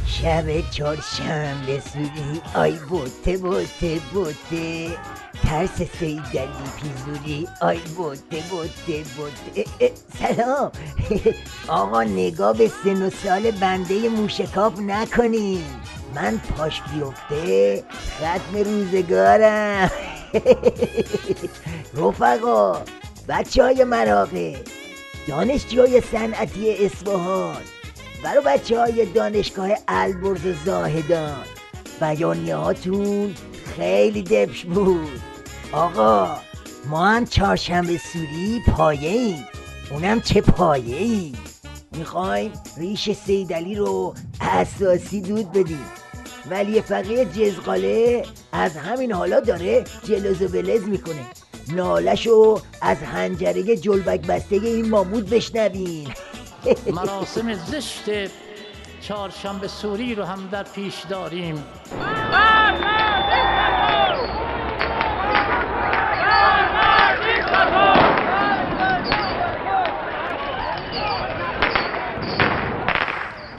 شب چهارشنبه سوری آی بوته بوته بوته، ترس سیدلی پیزوری آی بوته بوته بوته. سلام آقا، نگاه به سن و سال بنده موشکاف نکنی، من پاش بیفته ختم روزگارم. رفقا، بچه های مراغه، دانشجوی صنعتی اصفهان، برای بچه های دانشگاه البرز و زاهدان، بیانیه هاتون خیلی دبش بود. آقا، ما هم چهارشنبه سوری پایه ایم، اونم چه پایه ای. میخوایم ریش سیدلی رو اساسی دود بدیم. ولی فقیه جزقاله از همین حالا داره جلز و بلز میکنه، نالشو از حنجره جلبک بسته این مامود بشنوین. مراسم زشت چهارشنبه سوری رو هم در پیش داریم.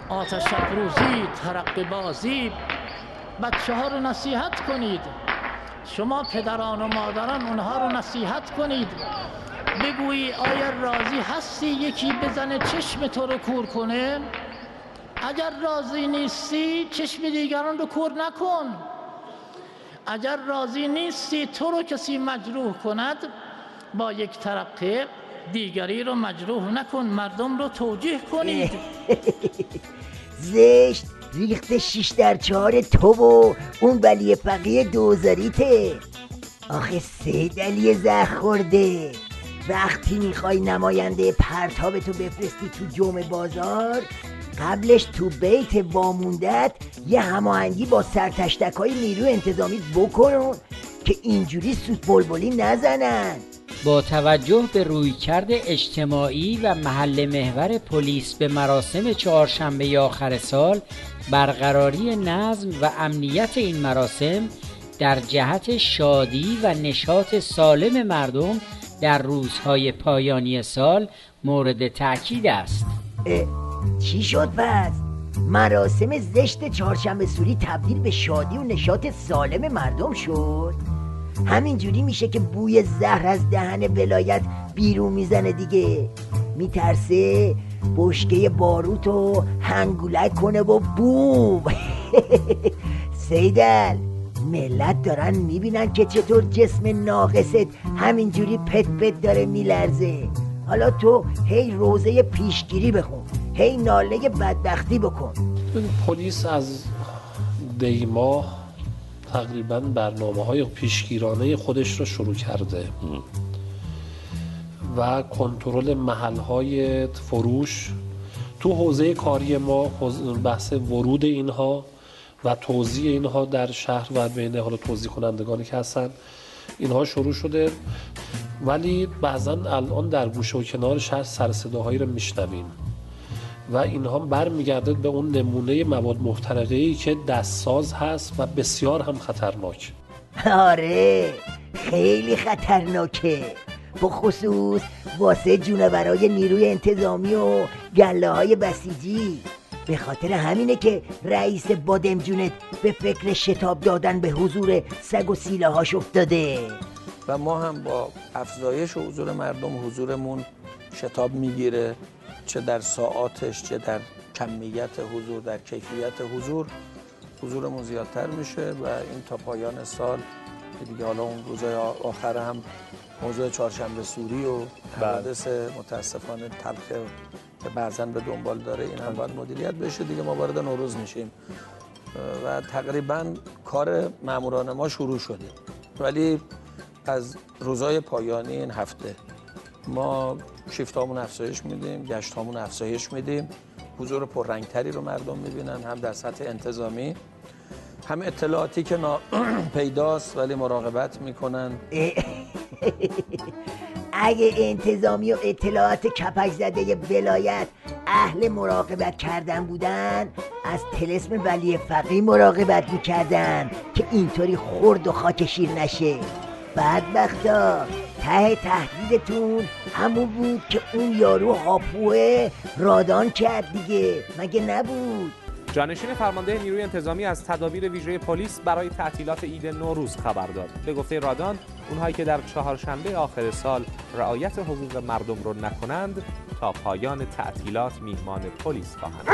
آتش افروزی، ترقه بازی، بچه ها رو نصیحت کنید. شما پدران و مادران اونها رو نصیحت کنید. بگویی آیا راضی هستی یکی بزنه چشم تو رو کور کنه؟ اگر راضی نیستی چشم دیگران رو کور نکن. اگر راضی نیستی تو رو کسی مجروح کند، با یک ترقه دیگری رو مجروح نکن، مردم رو توجیه کنید. زشت ریخت 6/4 تو و اون ولی فقیه دوزاریته. آخه سیدلی زخ خورده، وقتی میخوای نماینده پرتابتو بفرستی تو جمعه بازار، قبلش تو بیت واموندت یه هماهنگی با سرتشتکای نیروی انتظامی بکن که اینجوری سوت بلبلی نزنن. با توجه به رویکرد اجتماعی و محل محور پلیس به مراسم چهارشنبه آخر سال، برقراری نظم و امنیت این مراسم در جهت شادی و نشاط سالم مردم در روزهای پایانی سال مورد تأکید است. چی شد پس؟ مراسم زشت چهارشنبه سوری تبدیل به شادی و نشاط سالم مردم شد؟ همینجوری میشه که بوی زهر از دهن ولایت بیرون میزنه دیگه. میترسه بشکه باروتو هنگولک کنه و بوم. سیدل، ملت دارن میبینن که چطور جسم ناقصت همینجوری پت پت داره میلرزه. حالا تو هی روزه پیشگیری بخون، هی ناله بدبختی بکن. پلیس از دیماه تقریبا برنامه‌های پیشگیرانه خودش رو شروع کرده و کنترل محل‌های فروش تو حوزه کاری ما، بحث ورود اینها و توزیع اینها در شهر و بین حالا توزیع کنندگانی که هستن اینها شروع شده. ولی بعضا الان در گوشه و کنار شهر سر صداهایی رو میشنویم و اینها برمیگرده به اون نمونه مواد محترقه‌ای که دستساز هست و بسیار هم خطرناک. آره، خیلی خطرناکه، بخصوص واسه جونورای نیروی انتظامی و گله های بسیجی. به خاطر همینه که رئیس بادمجونت به فکر شتاب دادن به حضور سگ و سیله هاش افتاده. و ما هم با افزایش حضور مردم حضورمون شتاب میگیره، چه در ساعاتش چه در کمیت حضور، در کیفیت حضورمون زیادتر میشه و این تا پایان سال که دیگه حالا اون روزهای آخر هم موضوع چهارشنبه سوری و حوادث متاسفانه تلخ که بعضا به دنبال داره این هم باید مدیریت بشه دیگه. ما وارد نوروز میشیم و تقریبا کار ماموران ما شروع شده، ولی از روزهای پایانی این هفته ما شیفتامون افزایش میدیم، گشتامون افزایش میدیم، حضور پررنگتری رو مردم میبینن، هم در سطح انتظامی هم اطلاعاتی که پیداست ولی مراقبت میکنن. اگه انتظامی و اطلاعات کپک زده ولایت اهل مراقبت کردن بودن، از طلسم ولی فقیه مراقبت میکردن که اینطوری خرد و خاک شیر نشه. بدبختا ته تهدیدتون همون بود که اون یارو هاپوه رادان کرد دیگه، مگه نبود؟ جانشین فرمانده نیروی انتظامی از تدابیر ویژه پلیس برای تعطیلات عید نوروز خبر داد. به گفته رادان، اونهایی که در چهارشنبه آخر سال رعایت حقوق مردم رو نکنند تا پایان تعطیلات میهمان پلیس خواهند.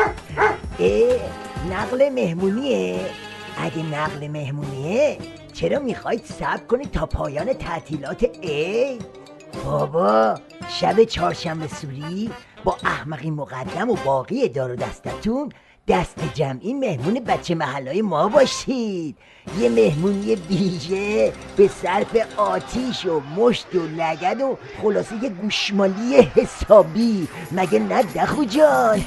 نقل مهمونیه؟ اگه نقل مهمونیه چرا میخواید صبر کنید تا پایان تعطیلات عید؟ بابا شب چهارشنبه سوری با احمقی مقدم و باقی دار و دستتون دست جمعی مهمون بچه محلای ما باشید. یه مهمونی ویژه به صرف آتیش و مشت و لگد و خلاصه یه گوشمالی حسابی، مگه نه دخو جان؟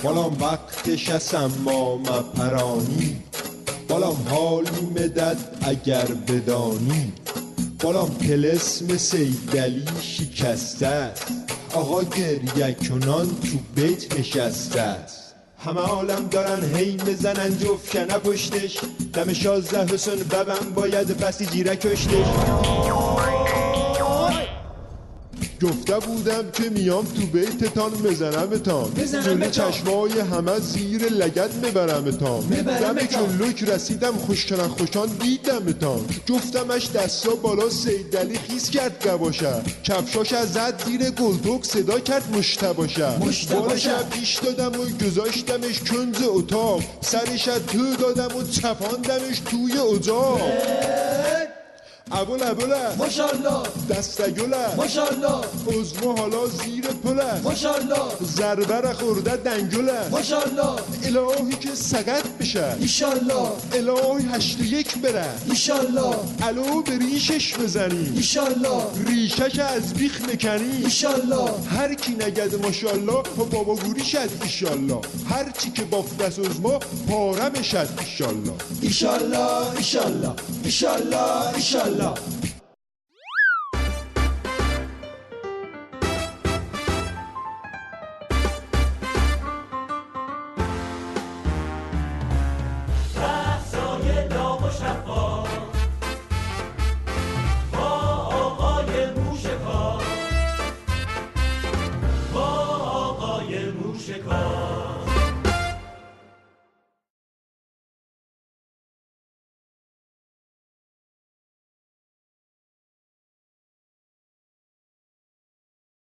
بالام وقتش است اما مپرانی، بالام حالی مدد اگر بدانی، بالام طلسم سیدعلی شکسته است، آقا گریه کنان تو بیت نشسته است. همه عالم دارن هی میزنن جفکنه پشتش، دم 16 حسن ببم باید بسیجیره کشتش. گفته بودم که میام تو بیتتان بزنمتان، جلو چشمای همه زیر لگد میبرمتان، دم جلوک رسیدم خوشکنن خوشان دیدمتان، جفتمش دستا بالا سیدعلی خیز کرد گباشه، کفشاش از زد زیر گلدوک صدا کرد مشتباشه، بالش پیش دادم و گذاشتمش کنز اتاق، سرش تو دادم و چپاندمش توی اجاق. ابوله ماشالله، دستگله ماشالله، عضو حالا زیر پله ماشالله، ضربه خورده دنگله ماشالله، الهی که سقط بشه ایشالله، الهی 8-1 بره ایشالله، الو به ریشش بزنی ایشالله، ریشش از بیخ مکنی ایشالله، هر کی نگد ماشالله بابا گوری شد ایشالله، هر چی که بافت از ما پاره میشد ایشالله ایشالله ایشالله ایشالله ایشالله.